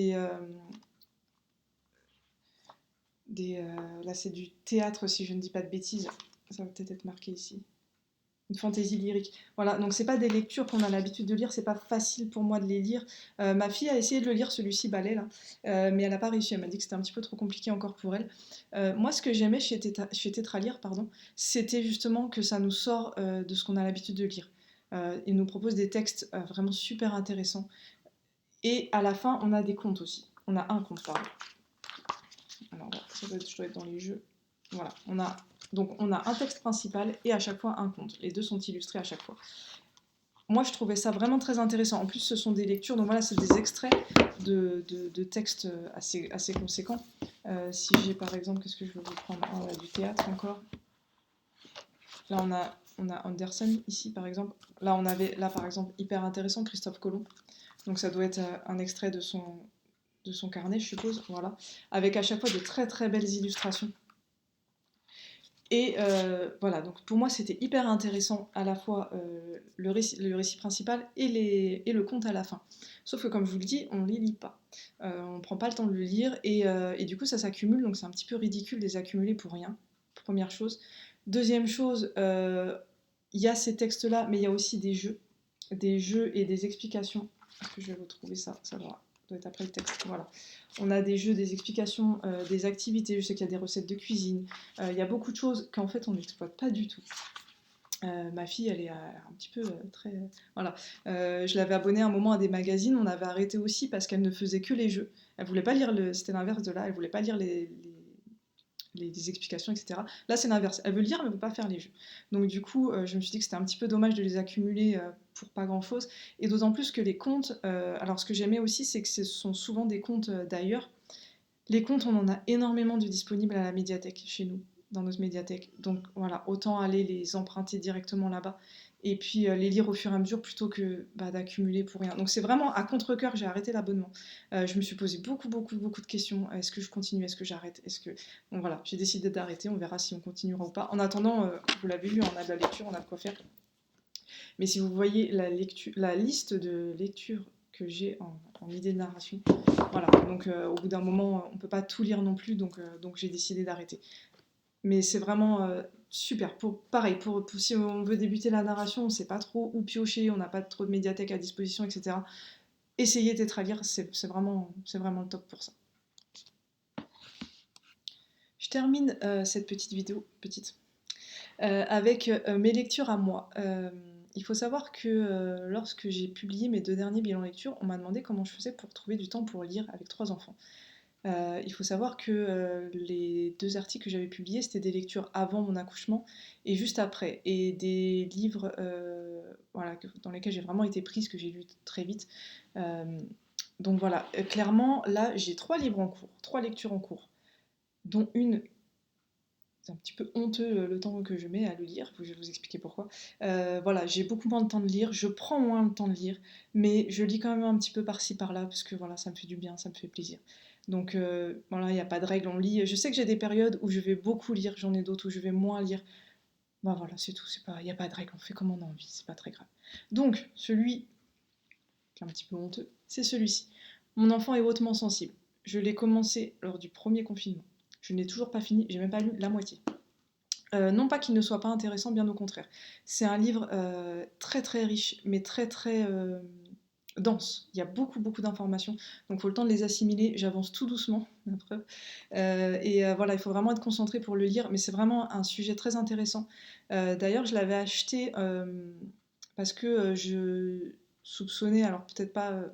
là c'est du théâtre si je ne dis pas de bêtises, ça va peut-être être marqué ici, une fantaisie lyrique. Voilà, donc c'est pas des lectures qu'on a l'habitude de lire, c'est pas facile pour moi de les lire. Ma fille a essayé de le lire, celui-ci, Ballet, là, mais elle n'a pas réussi, elle m'a dit que c'était un petit peu trop compliqué encore pour elle. Moi, ce que j'aimais chez Tétralire, pardon, c'était justement que ça nous sort de ce qu'on a l'habitude de lire. Il nous propose des textes vraiment super intéressants. Et à la fin, on a des contes aussi. On a un conte, pardon. Alors, je dois être dans les jeux. Voilà, donc on a un texte principal et à chaque fois un conte. Les deux sont illustrés à chaque fois. Moi, je trouvais ça vraiment très intéressant. En plus, ce sont des lectures, donc voilà, c'est des extraits de textes assez conséquents. Si j'ai par exemple, qu'est-ce que je veux vous prendre? On a du théâtre encore. Là, on a Andersen ici, par exemple. Là, par exemple, hyper intéressant, Christophe Colomb. Donc ça doit être un extrait de son carnet, je suppose. Voilà. Avec à chaque fois de très très belles illustrations. Et voilà, donc pour moi c'était hyper intéressant à la fois le récit principal et le conte à la fin. Sauf que comme je vous le dis, on ne les lit pas. On ne prend pas le temps de le lire et du coup ça s'accumule, donc c'est un petit peu ridicule de les accumuler pour rien, première chose. Deuxième chose, il y a ces textes-là, mais il y a aussi des jeux et des explications. Est-ce que je vais retrouver ça? Ça doit être après le texte, voilà. On a des jeux, des explications, des activités, je sais qu'il y a des recettes de cuisine, il y a beaucoup de choses qu'en fait on n'exploite pas du tout. Ma fille, elle est un petit peu très... Voilà. Je l'avais abonnée à un moment à des magazines, on avait arrêté aussi parce qu'elle ne faisait que les jeux. Elle voulait pas lire, c'était l'inverse de là, elle voulait pas lire les explications, etc. Là, c'est l'inverse. Elle veut lire, mais elle ne veut pas faire les jeux. Donc, du coup, je me suis dit que c'était un petit peu dommage de les accumuler pour pas grand-chose. Et d'autant plus que les contes... alors, ce que j'aimais aussi, c'est que ce sont souvent des contes d'ailleurs. Les contes, on en a énormément de disponibles à la médiathèque, chez nous, dans notre médiathèque. Donc, voilà, autant aller les emprunter directement là-bas. Et puis les lire au fur et à mesure plutôt que d'accumuler pour rien. Donc c'est vraiment à contre-cœur que j'ai arrêté l'abonnement. Je me suis posé beaucoup de questions. Est-ce que je continue? Est-ce que j'arrête? Donc voilà, j'ai décidé d'arrêter. On verra si on continuera ou pas. En attendant, vous l'avez vu, on a de la lecture, on a de quoi faire. Mais si vous voyez la liste de lectures que j'ai en idée de narration, voilà. Donc au bout d'un moment, on peut pas tout lire non plus, donc j'ai décidé d'arrêter. Mais c'est vraiment super. Pareil, si on veut débuter la narration, on ne sait pas trop où piocher, on n'a pas trop de médiathèque à disposition, etc. Essayez Tétralire, c'est vraiment le top pour ça. Je termine cette petite vidéo, avec mes lectures à moi. Il faut savoir que lorsque j'ai publié mes 2 derniers bilans lecture, on m'a demandé comment je faisais pour trouver du temps pour lire avec 3 enfants. Il faut savoir que les 2 articles que j'avais publiés, c'était des lectures avant mon accouchement et juste après. Et des livres voilà, dans lesquels j'ai vraiment été prise, que j'ai lu très vite. Donc voilà, clairement, là, j'ai 3 livres en cours, 3 lectures en cours, dont une, c'est un petit peu honteux le temps que je mets à le lire, je vais vous expliquer pourquoi. Voilà, j'ai beaucoup moins de temps de lire, je prends moins le temps de lire, mais je lis quand même un petit peu par-ci par-là, parce que voilà, ça me fait du bien, ça me fait plaisir. Donc voilà, il n'y a pas de règle, on lit. Je sais que j'ai des périodes où je vais beaucoup lire, j'en ai d'autres où je vais moins lire. Bah voilà, c'est tout, il n'y a pas de règle, on fait comme on a envie, c'est pas très grave. Donc, celui qui est un petit peu honteux, c'est celui-ci. Mon enfant est hautement sensible. Je l'ai commencé lors du premier confinement. Je n'ai toujours pas fini, j'ai même pas lu la moitié. Non pas qu'il ne soit pas intéressant, bien au contraire. C'est un livre très très riche, mais très très dense. Il y a beaucoup beaucoup d'informations, donc il faut le temps de les assimiler. J'avance tout doucement, la preuve. Voilà, il faut vraiment être concentré pour le lire, mais c'est vraiment un sujet très intéressant. D'ailleurs, je l'avais acheté parce que je soupçonnais, alors peut-être pas,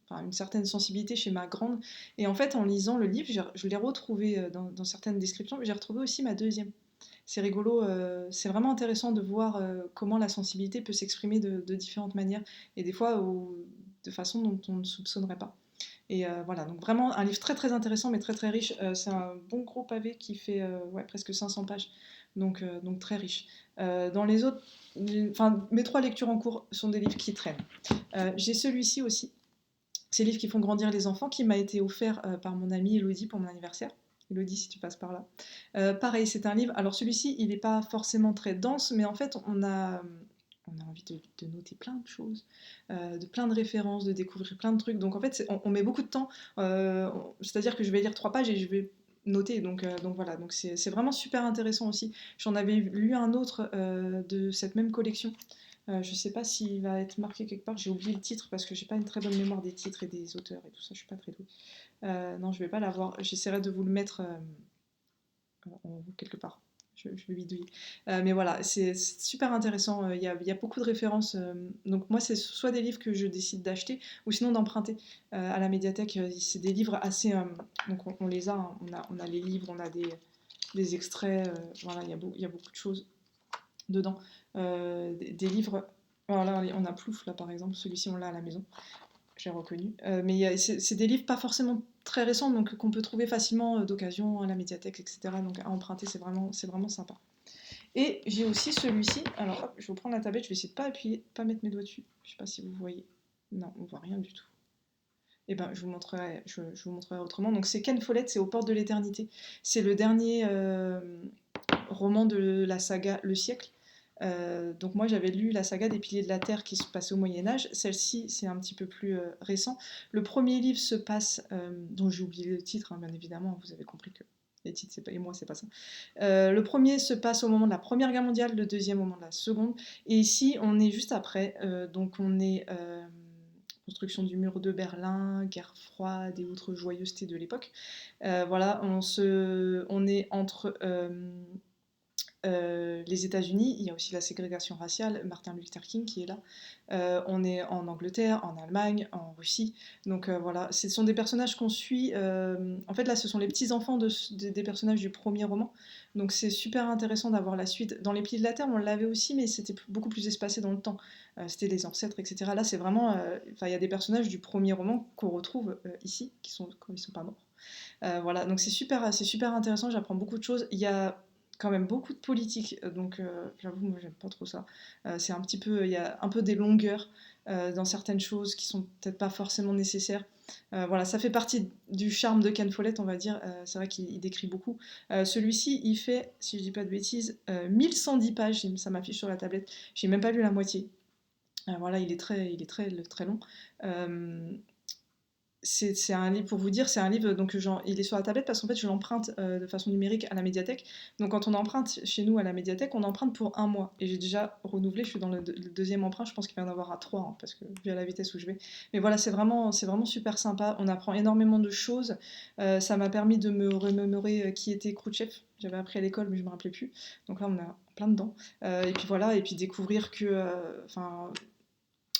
enfin, une certaine sensibilité chez ma grande. Et en fait, en lisant le livre, je l'ai retrouvé dans certaines descriptions, mais j'ai retrouvé aussi ma deuxième. C'est rigolo, c'est vraiment intéressant de voir comment la sensibilité peut s'exprimer de différentes manières et des fois de façon dont on ne soupçonnerait pas. Voilà, donc vraiment un livre très très intéressant mais très très riche. C'est un bon gros pavé qui fait ouais, presque 500 pages, donc très riche. Dans les autres, enfin mes trois lectures en cours sont des livres qui traînent. J'ai celui-ci aussi, ces livres qui font grandir les enfants, qui m'a été offert par mon amie Elodie pour mon anniversaire. Elodie, si tu passes par là. Pareil, c'est un livre. Alors celui-ci, il n'est pas forcément très dense, mais en fait, on a envie de noter plein de choses, de plein de références, de découvrir plein de trucs. Donc en fait, on met beaucoup de temps. C'est-à-dire que je vais lire 3 pages et je vais noter. Donc voilà, donc c'est vraiment super intéressant aussi. J'en avais lu un autre de cette même collection. Je sais pas s'il va être marqué quelque part, j'ai oublié le titre parce que j'ai pas une très bonne mémoire des titres et des auteurs et tout ça, je suis pas très douée. Non, je vais pas l'avoir, j'essaierai de vous le mettre quelque part. Je vais bidouiller. Mais voilà, c'est super intéressant. Il y a beaucoup de références. Donc moi, c'est soit des livres que je décide d'acheter ou sinon d'emprunter à la médiathèque. C'est des livres assez. Donc on les a, hein. On a les livres, on a des extraits. Voilà, il y a beaucoup de choses dedans. Des livres. Alors là, on a Plouf, là par exemple. Celui-ci, on l'a à la maison. J'ai reconnu. Mais c'est des livres pas forcément très récents, donc qu'on peut trouver facilement d'occasion à la médiathèque, etc. Donc à emprunter, c'est vraiment sympa. Et j'ai aussi celui-ci. Alors hop, je vais vous prendre la tablette, je vais essayer de pas appuyer, pas mettre mes doigts dessus. Je sais pas si vous voyez. Non, on voit rien du tout. Eh ben, je vous montrerai autrement. Donc c'est Ken Follett, c'est Aux portes de l'éternité. C'est le dernier roman de la saga Le Siècle. Donc moi j'avais lu la saga des Piliers de la Terre qui se passait au Moyen Âge. Celle-ci c'est un petit peu plus récent. Le premier livre se passe, dont j'ai oublié le titre, hein, bien évidemment, vous avez compris que les titres c'est pas, et moi c'est pas ça. Le premier se passe au moment de la Première Guerre mondiale, le deuxième au moment de la Seconde. Et ici on est juste après, donc on est construction du mur de Berlin, guerre froide et autres joyeusetés de l'époque. Voilà, on est entre les États-Unis, il y a aussi la ségrégation raciale, Martin Luther King qui est là. On est en Angleterre, en Allemagne, en Russie. Donc voilà, ce sont des personnages qu'on suit. En fait, là, ce sont les petits-enfants des personnages du premier roman. Donc c'est super intéressant d'avoir la suite. Dans Les Plis de la Terre, on l'avait aussi, mais c'était beaucoup plus espacé dans le temps. C'était les ancêtres, etc. Là, c'est vraiment. Enfin, il y a des personnages du premier roman qu'on retrouve ici, quand ils sont pas morts. Voilà, donc c'est super intéressant, j'apprends beaucoup de choses. Il y a quand même beaucoup de politique, donc j'avoue, moi j'aime pas trop ça. C'est un petit peu, il y a un peu des longueurs dans certaines choses qui sont peut-être pas forcément nécessaires. Voilà, ça fait partie du charme de Ken Follett, on va dire. C'est vrai qu'il décrit beaucoup. Celui-ci, il fait, si je dis pas de bêtises, 1110 pages, ça m'affiche sur la tablette. J'ai même pas lu la moitié. Voilà, il est très long. Euh, c'est un livre, pour vous dire, c'est un livre, donc il est sur la tablette parce qu'en fait je l'emprunte de façon numérique à la médiathèque. Donc quand on emprunte chez nous à la médiathèque, on emprunte pour un mois. Et j'ai déjà renouvelé, je suis dans le deuxième emprunt, je pense qu'il va y en avoir à 3, hein, parce que vu à la vitesse où je vais. Mais voilà, c'est vraiment super sympa, on apprend énormément de choses. Ça m'a permis de me remémorer qui était Khrouchtchev. J'avais appris à l'école, mais je me rappelais plus. Donc là, on a plein dedans. Et puis voilà, et puis découvrir que, enfin,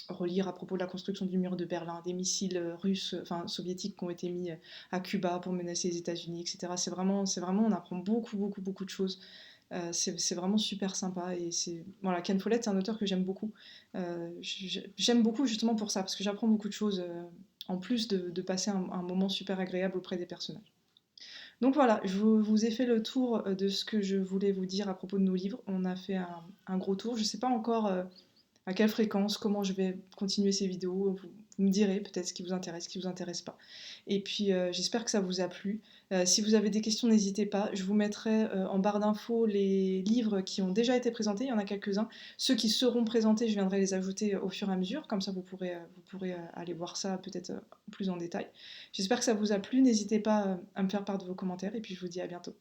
relire à propos de la construction du mur de Berlin, des missiles russes, enfin soviétiques qui ont été mis à Cuba pour menacer les États-Unis, etc. C'est vraiment, on apprend beaucoup, beaucoup, beaucoup de choses. C'est vraiment super sympa et voilà, Ken Follett, c'est un auteur que j'aime beaucoup. J'aime beaucoup justement pour ça, parce que j'apprends beaucoup de choses en plus de passer un moment super agréable auprès des personnages. Donc voilà, je vous ai fait le tour de ce que je voulais vous dire à propos de nos livres. On a fait un gros tour. Je ne sais pas encore à quelle fréquence, comment je vais continuer ces vidéos. Vous me direz peut-être ce qui vous intéresse, ce qui vous intéresse pas. Et puis j'espère que ça vous a plu. Si vous avez des questions, n'hésitez pas. Je vous mettrai en barre d'infos les livres qui ont déjà été présentés. Il y en a quelques-uns. Ceux qui seront présentés, je viendrai les ajouter au fur et à mesure. Comme ça, vous pourrez aller voir ça peut-être plus en détail. J'espère que ça vous a plu. N'hésitez pas à me faire part de vos commentaires. Et puis je vous dis à bientôt.